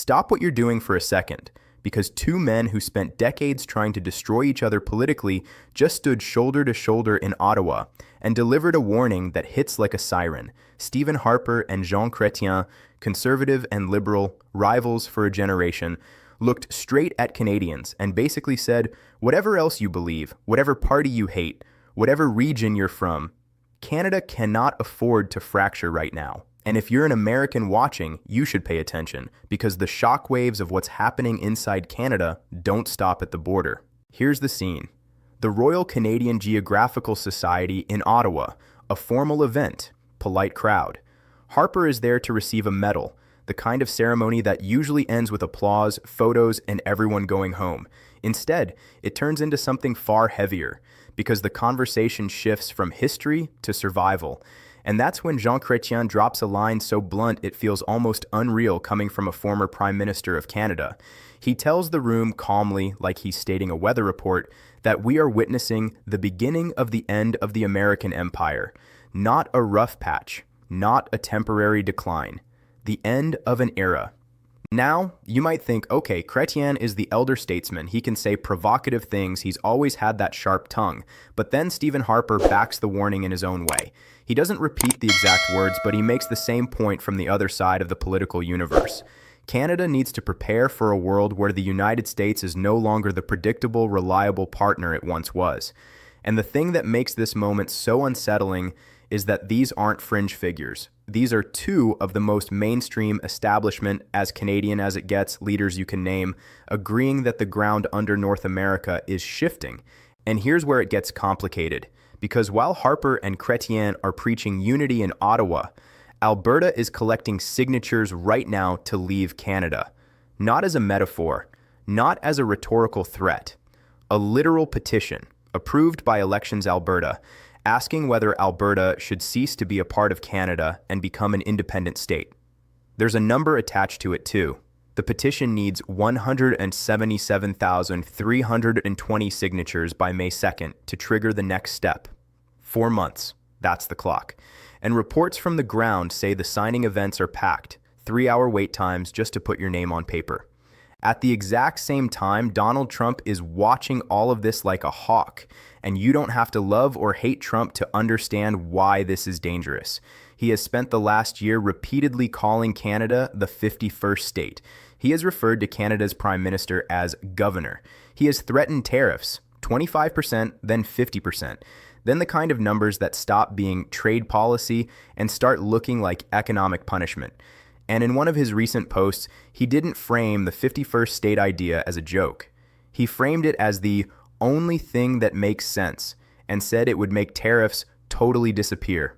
Stop what you're doing for a second, because two men who spent decades trying to destroy each other politically just stood shoulder to shoulder in Ottawa and delivered a warning that hits like a siren. Stephen Harper and Jean Chrétien, conservative and liberal, rivals for a generation, looked straight at Canadians and basically said, whatever else you believe, whatever party you hate, whatever region you're from, Canada cannot afford to fracture right now. And if you're an American watching, you should pay attention, because the shockwaves of what's happening inside Canada don't stop at the border. Here's the scene. The Royal Canadian Geographical Society in Ottawa, a formal event, polite crowd. Harper is there to receive a medal, the kind of ceremony that usually ends with applause, photos, and everyone going home. Instead, it turns into something far heavier, because the conversation shifts from history to survival. And that's when Jean Chrétien drops a line so blunt it feels almost unreal coming from a former Prime Minister of Canada. He tells the room calmly, like he's stating a weather report, that we are witnessing the beginning of the end of the American empire. Not a rough patch, not a temporary decline. The end of an era. Now, you might think, okay, Chrétien is the elder statesman. He can say provocative things. He's always had that sharp tongue. But then Stephen Harper backs the warning in his own way. He doesn't repeat the exact words, but he makes the same point from the other side of the political universe. Canada needs to prepare for a world where the United States is no longer the predictable, reliable partner it once was. And the thing that makes this moment so unsettling is that these aren't fringe figures. These are two of the most mainstream establishment, as Canadian as it gets, leaders you can name, agreeing that the ground under North America is shifting. And here's where it gets complicated. Because while Harper and Chrétien are preaching unity in Ottawa, Alberta is collecting signatures right now to leave Canada. Not as a metaphor, not as a rhetorical threat. A literal petition, approved by Elections Alberta, asking whether Alberta should cease to be a part of Canada and become an independent state. There's a number attached to it too. The petition needs 177,320 signatures by May 2nd to trigger the next step. 4 months, that's the clock. And reports from the ground say the signing events are packed, 3-hour wait times just to put your name on paper. At the exact same time, Donald Trump is watching all of this like a hawk, and you don't have to love or hate Trump to understand why this is dangerous. He has spent the last year repeatedly calling Canada the 51st state. He has referred to Canada's Prime Minister as governor. He has threatened tariffs, 25%, then 50%. Then the kind of numbers that stop being trade policy and start looking like economic punishment. And in one of his recent posts, he didn't frame the 51st state idea as a joke. He framed it as the only thing that makes sense and said it would make tariffs totally disappear.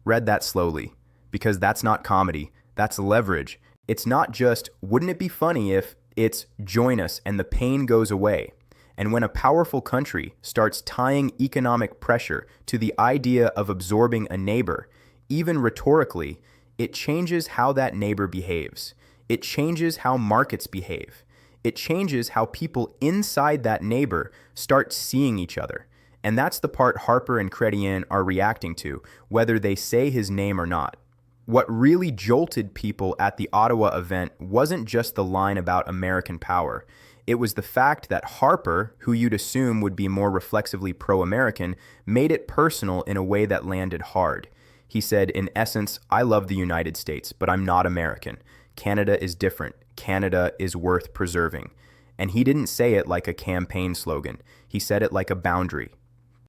Read that slowly, because that's not comedy, that's leverage. It's not just, wouldn't it be funny if, it's join us and the pain goes away. And when a powerful country starts tying economic pressure to the idea of absorbing a neighbor, even rhetorically, it changes how that neighbor behaves. It changes how markets behave. It changes how people inside that neighbor start seeing each other. And that's the part Harper and Chrétien are reacting to, whether they say his name or not. What really jolted people at the Ottawa event wasn't just the line about American power. It was the fact that Harper, who you'd assume would be more reflexively pro-American, made it personal in a way that landed hard. He said, in essence, I love the United States, but I'm not American. Canada is different. Canada is worth preserving. And he didn't say it like a campaign slogan. He said it like a boundary.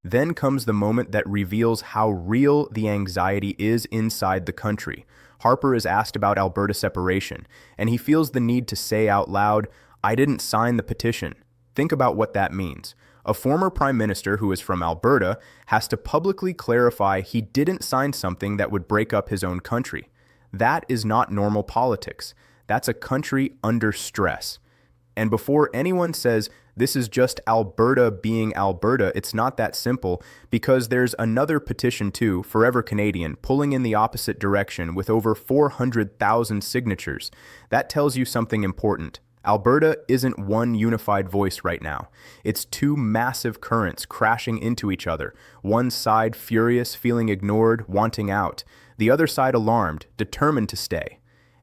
Then comes the moment that reveals how real the anxiety is inside the country. Harper is asked about Alberta separation, and he feels the need to say out loud, I didn't sign the petition. Think about what that means. A former prime minister who is from Alberta has to publicly clarify he didn't sign something that would break up his own country. That is not normal politics. That's a country under stress. And before anyone says, this is just Alberta being Alberta, it's not that simple, because there's another petition too, Forever Canadian, pulling in the opposite direction with over 400,000 signatures. That tells you something important. Alberta isn't one unified voice right now. It's two massive currents crashing into each other. One side furious, feeling ignored, wanting out. The other side alarmed, determined to stay.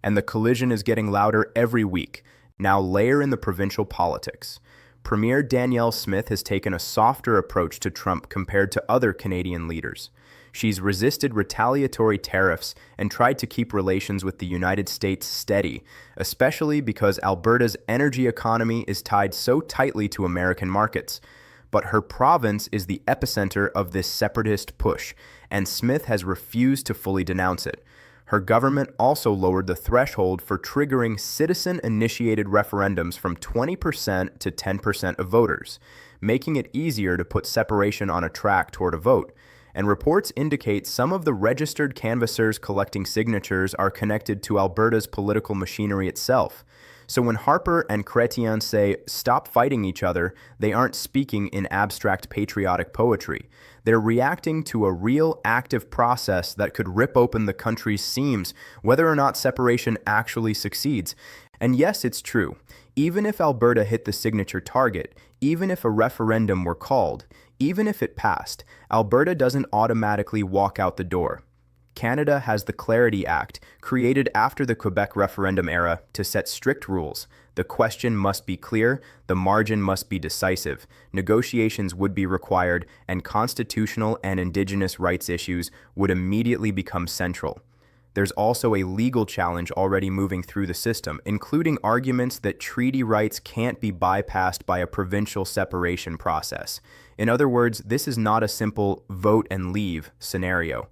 and the collision is getting louder every week. Now layer in the provincial politics. Premier Danielle Smith has taken a softer approach to Trump compared to other Canadian leaders. She's resisted retaliatory tariffs and tried to keep relations with the United States steady, especially because Alberta's energy economy is tied so tightly to American markets. But her province is the epicenter of this separatist push, and Smith has refused to fully denounce it. Her government also lowered the threshold for triggering citizen-initiated referendums from 20% to 10% of voters, making it easier to put separation on a track toward a vote. And reports indicate some of the registered canvassers collecting signatures are connected to Alberta's political machinery itself. So when Harper and Chrétien say, "Stop fighting each other," they aren't speaking in abstract patriotic poetry. They're reacting to a real active process that could rip open the country's seams, whether or not separation actually succeeds. And yes, it's true. Even if Alberta hit the signature target, even if a referendum were called, even if it passed, Alberta doesn't automatically walk out the door. Canada has the Clarity Act, created after the Quebec referendum era, to set strict rules. The question must be clear, the margin must be decisive, negotiations would be required, and constitutional and Indigenous rights issues would immediately become central. There's also a legal challenge already moving through the system, including arguments that treaty rights can't be bypassed by a provincial separation process. In other words, this is not a simple vote and leave scenario.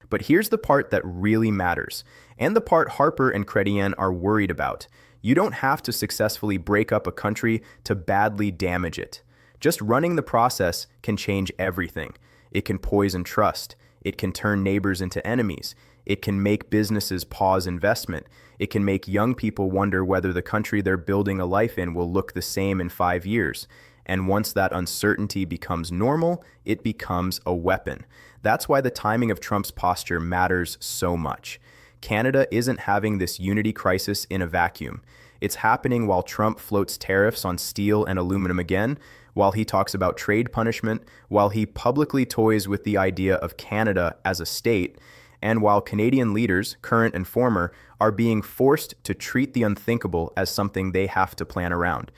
But here's the part that really matters, and the part Harper and Chrétien are worried about. You don't have to successfully break up a country to badly damage it. Just running the process can change everything. It can poison trust. It can turn neighbors into enemies. It can make businesses pause investment. It can make young people wonder whether the country they're building a life in will look the same in 5 years. And once that uncertainty becomes normal, it becomes a weapon. That's why the timing of Trump's posture matters so much. Canada isn't having this unity crisis in a vacuum. It's happening while Trump floats tariffs on steel and aluminum again, while he talks about trade punishment, while he publicly toys with the idea of Canada as a state, and while Canadian leaders, current and former, are being forced to treat the unthinkable as something they have to plan around.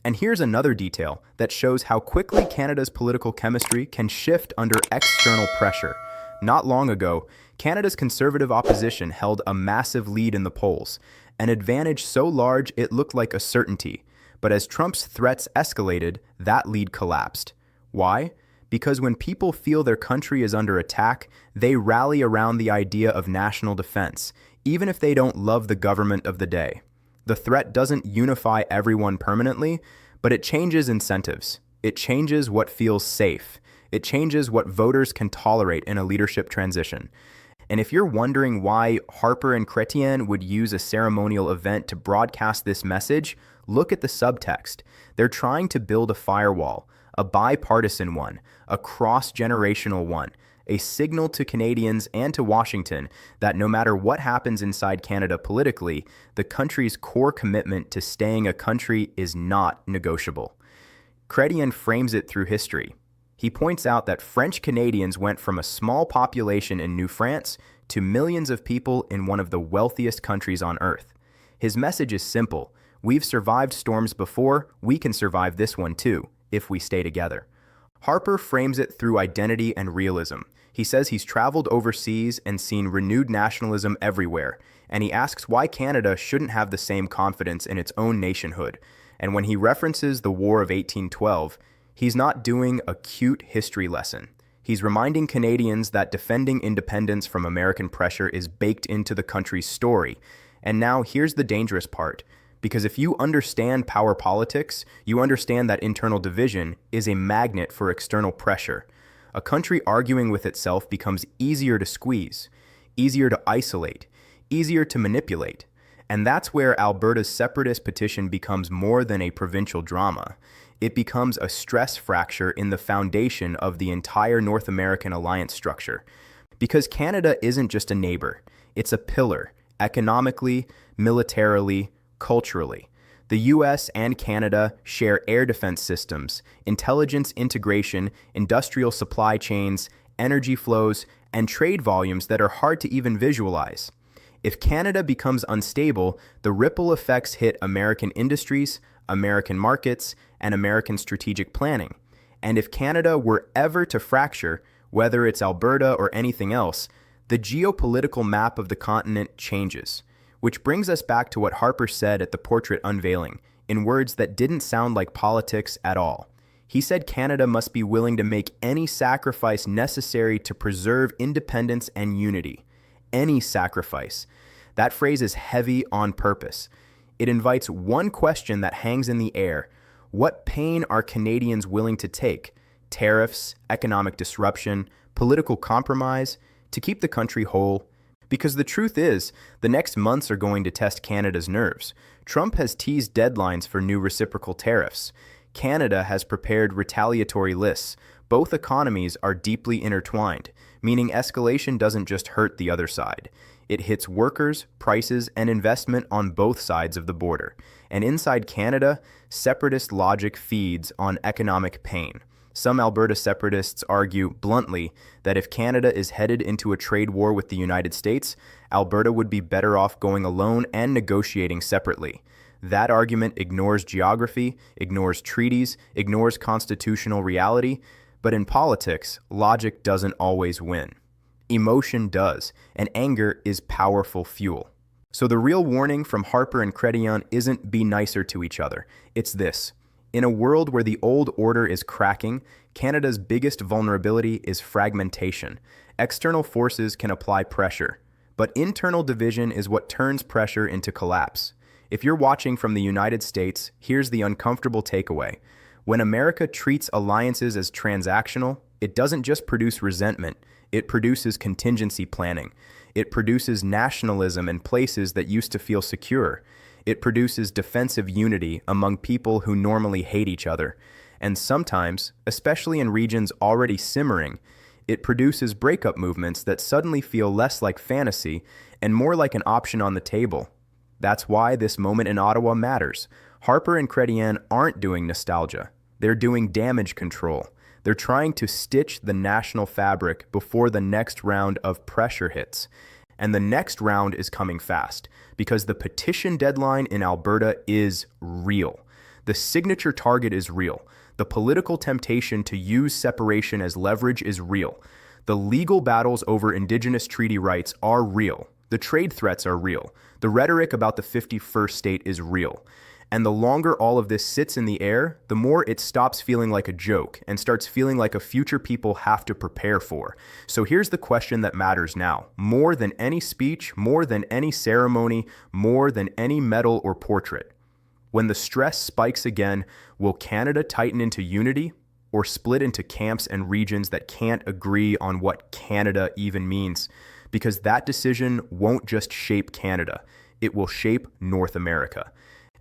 And here's another detail that shows how quickly Canada's political chemistry can shift under external pressure. Not long ago, Canada's Conservative opposition held a massive lead in the polls, an advantage so large it looked like a certainty. But as Trump's threats escalated, that lead collapsed. Why? Because when people feel their country is under attack, they rally around the idea of national defense, even if they don't love the government of the day. The threat doesn't unify everyone permanently, but it changes incentives. It changes what feels safe. It changes what voters can tolerate in a leadership transition. And if you're wondering why Harper and Chrétien would use a ceremonial event to broadcast this message, look at the subtext. They're trying to build a firewall, a bipartisan one, a cross-generational one, a signal to Canadians and to Washington that no matter what happens inside Canada politically, the country's core commitment to staying a country is not negotiable. Chrétien frames it through history. He points out that French Canadians went from a small population in New France to millions of people in one of the wealthiest countries on earth. His message is simple. We've survived storms before, we can survive this one too, if we stay together. Harper frames it through identity and realism. He says he's traveled overseas and seen renewed nationalism everywhere, and he asks why Canada shouldn't have the same confidence in its own nationhood. And when he references the War of 1812, he's not doing a cute history lesson. He's reminding Canadians that defending independence from American pressure is baked into the country's story. And now here's the dangerous part. Because if you understand power politics, you understand that internal division is a magnet for external pressure. A country arguing with itself becomes easier to squeeze, easier to isolate, easier to manipulate. And that's where Alberta's separatist petition becomes more than a provincial drama. It becomes a stress fracture in the foundation of the entire North American alliance structure. Because Canada isn't just a neighbor, it's a pillar, economically, militarily, culturally. The US and Canada share air defense systems, intelligence integration, industrial supply chains, energy flows, and trade volumes that are hard to even visualize. If Canada becomes unstable, the ripple effects hit American industries, American markets, and American strategic planning. And if Canada were ever to fracture, whether it's Alberta or anything else, the geopolitical map of the continent changes. Which brings us back to what Harper said at the portrait unveiling, in words that didn't sound like politics at all. He said Canada must be willing to make any sacrifice necessary to preserve independence and unity. Any sacrifice. That phrase is heavy on purpose. It invites one question that hangs in the air. What pain are Canadians willing to take? Tariffs, economic disruption, political compromise, to keep the country whole? Because the truth is, the next months are going to test Canada's nerves. Trump has teased deadlines for new reciprocal tariffs. Canada has prepared retaliatory lists. Both economies are deeply intertwined, meaning escalation doesn't just hurt the other side. It hits workers, prices, and investment on both sides of the border. And inside Canada, separatist logic feeds on economic pain. Some Alberta separatists argue bluntly that if Canada is headed into a trade war with the United States, Alberta would be better off going alone and negotiating separately. That argument ignores geography, ignores treaties, ignores constitutional reality, but in politics, logic doesn't always win. Emotion does, and anger is powerful fuel. So the real warning from Harper and Chrétien isn't be nicer to each other. It's this. In a world where the old order is cracking, Canada's biggest vulnerability is fragmentation. External forces can apply pressure, but internal division is what turns pressure into collapse. If you're watching from the United States, here's the uncomfortable takeaway. When America treats alliances as transactional, it doesn't just produce resentment, it produces contingency planning. It produces nationalism in places that used to feel secure. It produces defensive unity among people who normally hate each other. And sometimes, especially in regions already simmering, it produces breakup movements that suddenly feel less like fantasy and more like an option on the table. That's why this moment in Ottawa matters. Harper and Chrétien aren't doing nostalgia. They're doing damage control. They're trying to stitch the national fabric before the next round of pressure hits. And the next round is coming fast because the petition deadline in Alberta is real. The signature target is real. The political temptation to use separation as leverage is real. The legal battles over Indigenous treaty rights are real. The trade threats are real. The rhetoric about the 51st state is real. And the longer all of this sits in the air, the more it stops feeling like a joke and starts feeling like a future people have to prepare for. So here's the question that matters now. More than any speech, more than any ceremony, more than any medal or portrait. When the stress spikes again, will Canada tighten into unity or split into camps and regions that can't agree on what Canada even means? Because that decision won't just shape Canada, it will shape North America.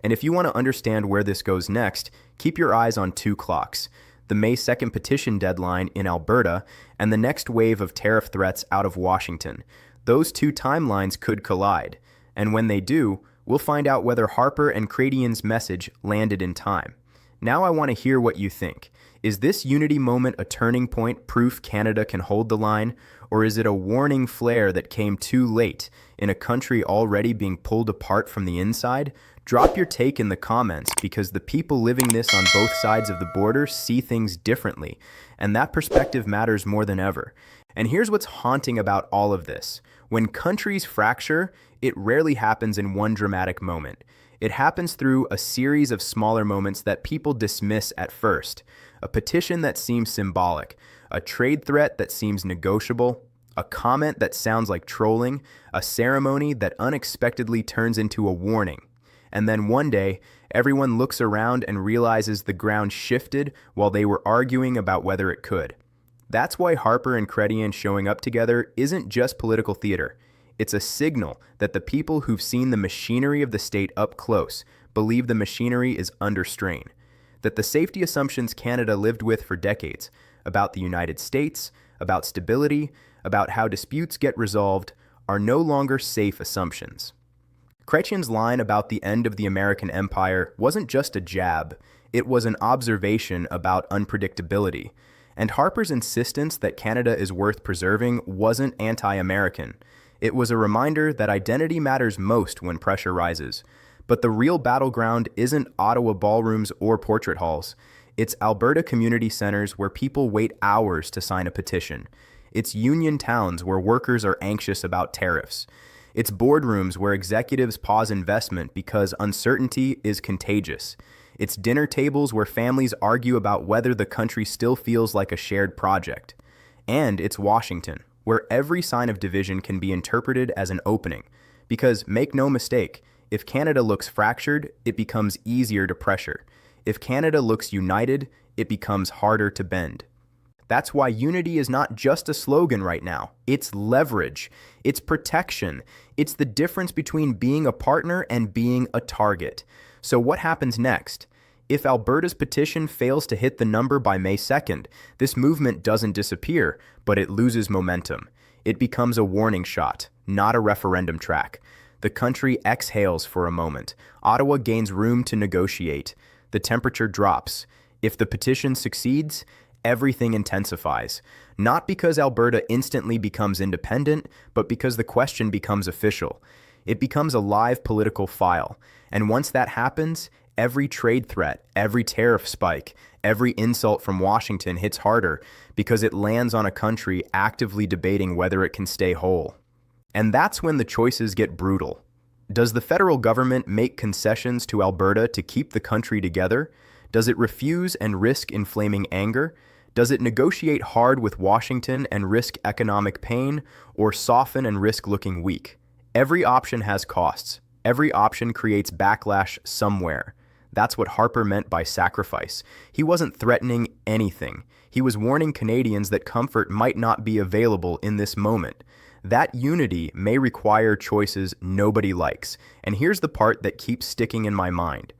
And if you want to understand where this goes next, keep your eyes on two clocks, the May 2nd petition deadline in Alberta and the next wave of tariff threats out of Washington. Those two timelines could collide. And when they do, we'll find out whether Harper and Chrétien's message landed in time. Now I want to hear what you think. Is this unity moment a turning point, proof Canada can hold the line? Or is it a warning flare that came too late in a country already being pulled apart from the inside? Drop your take in the comments because the people living this on both sides of the border see things differently, and that perspective matters more than ever. And here's what's haunting about all of this. When countries fracture, it rarely happens in one dramatic moment. It happens through a series of smaller moments that people dismiss at first. A petition that seems symbolic, a trade threat that seems negotiable, a comment that sounds like trolling, a ceremony that unexpectedly turns into a warning. And then one day, everyone looks around and realizes the ground shifted while they were arguing about whether it could. That's why Harper and Chrétien showing up together isn't just political theater. It's a signal that the people who've seen the machinery of the state up close believe the machinery is under strain. That the safety assumptions Canada lived with for decades, about the United States, about stability, about how disputes get resolved, are no longer safe assumptions. Chrétien's line about the end of the American empire wasn't just a jab, it was an observation about unpredictability. And Harper's insistence that Canada is worth preserving wasn't anti-American. It was a reminder that identity matters most when pressure rises. But the real battleground isn't Ottawa ballrooms or portrait halls. It's Alberta community centers where people wait hours to sign a petition. It's union towns where workers are anxious about tariffs. It's boardrooms where executives pause investment because uncertainty is contagious. It's dinner tables where families argue about whether the country still feels like a shared project. And it's Washington, where every sign of division can be interpreted as an opening. Because, make no mistake, if Canada looks fractured, it becomes easier to pressure. If Canada looks united, it becomes harder to bend. That's why unity is not just a slogan right now. It's leverage. It's protection. It's the difference between being a partner and being a target. So what happens next? If Alberta's petition fails to hit the number by May 2nd, this movement doesn't disappear, but it loses momentum. It becomes a warning shot, not a referendum track. The country exhales for a moment. Ottawa gains room to negotiate. The temperature drops. If the petition succeeds, everything intensifies. Not because Alberta instantly becomes independent, but because the question becomes official. It becomes a live political file. And once that happens, every trade threat, every tariff spike, every insult from Washington hits harder because it lands on a country actively debating whether it can stay whole. And that's when the choices get brutal. Does the federal government make concessions to Alberta to keep the country together? Does it refuse and risk inflaming anger? Does it negotiate hard with Washington and risk economic pain, or soften and risk looking weak? Every option has costs. Every option creates backlash somewhere. That's what Harper meant by sacrifice. He wasn't threatening anything. He was warning Canadians that comfort might not be available in this moment. That unity may require choices nobody likes. And here's the part that keeps sticking in my mind.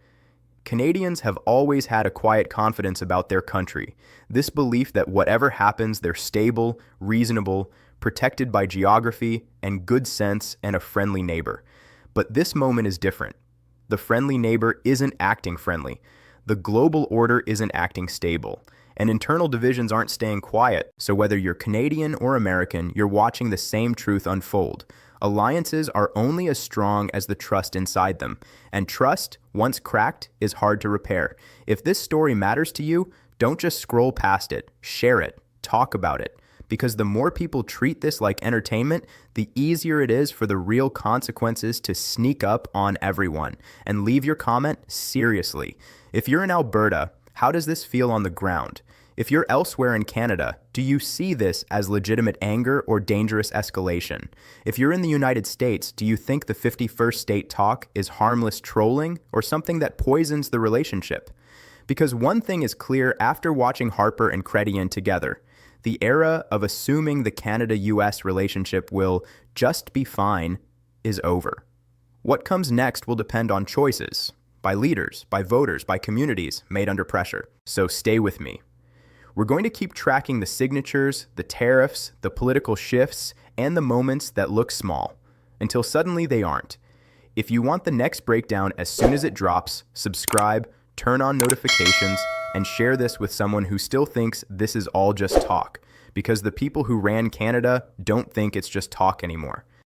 Canadians have always had a quiet confidence about their country. This belief that whatever happens, they're stable, reasonable, protected by geography and good sense and a friendly neighbor. But this moment is different. The friendly neighbor isn't acting friendly. The global order isn't acting stable. And internal divisions aren't staying quiet. So whether you're Canadian or American, you're watching the same truth unfold. Alliances are only as strong as the trust inside them. And trust, once cracked, is hard to repair. If this story matters to you, don't just scroll past it. Share it. Talk about it. Because the more people treat this like entertainment, the easier it is for the real consequences to sneak up on everyone. And leave your comment seriously. If you're in Alberta, how does this feel on the ground? If you're elsewhere in Canada, do you see this as legitimate anger or dangerous escalation? If you're in the United States, do you think the 51st state talk is harmless trolling or something that poisons the relationship? Because one thing is clear after watching Harper and Chrétien together. The era of assuming the Canada-US relationship will just be fine is over. What comes next will depend on choices, by leaders, by voters, by communities made under pressure. So stay with me. We're going to keep tracking the signatures, the tariffs, the political shifts, and the moments that look small, until suddenly they aren't. If you want the next breakdown as soon as it drops, subscribe, turn on notifications, and share this with someone who still thinks this is all just talk, because the people who ran Canada don't think it's just talk anymore.